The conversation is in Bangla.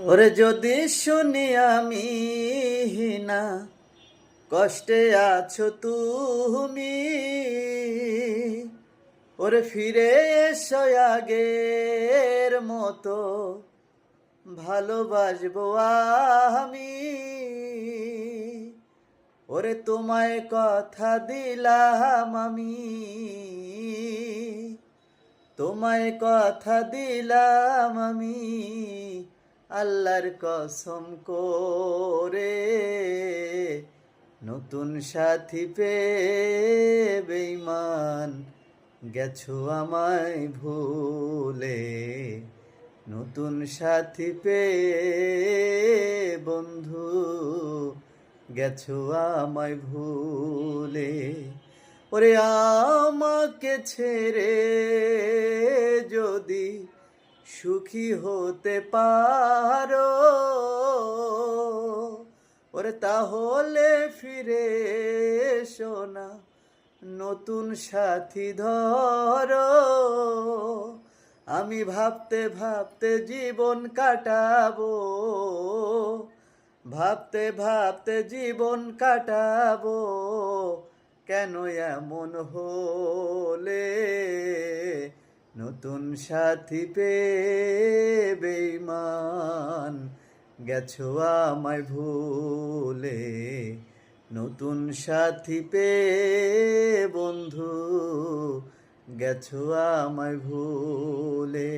ওরে যদি শুনি আমি না কষ্টে আছো তুমি, ওরে ফিরে এসো আগের মতো ভালোবাসবো আমি। ওরে তোমায় কথা দিলাম আমি, তোমায় কথা দিলাম আমি, আল্লাহর কসম করে। নতুন সাথী পেয়ে বেঈমান গেছো আমায় ভুলে। নতুন সাথী পেয়ে বন্ধু গেছো আমায় ভুলে। ওরে আমাকে ছেড়ে যদি সুখী হতে পারো, ওরে তাহলে ফিরে এসো না নতুন সাথী ধরো। আমি ভাবতে ভাবতে জীবন কাটাবো, ভাবতে ভাবতে জীবন কাটাবো, কেন এমন হলে। নতুন সাথী পেয়ে বেঈমান গেছো আমায় ভুলে। নতুন সাথী পেয়ে বন্ধু গেছো আমায় ভুলে।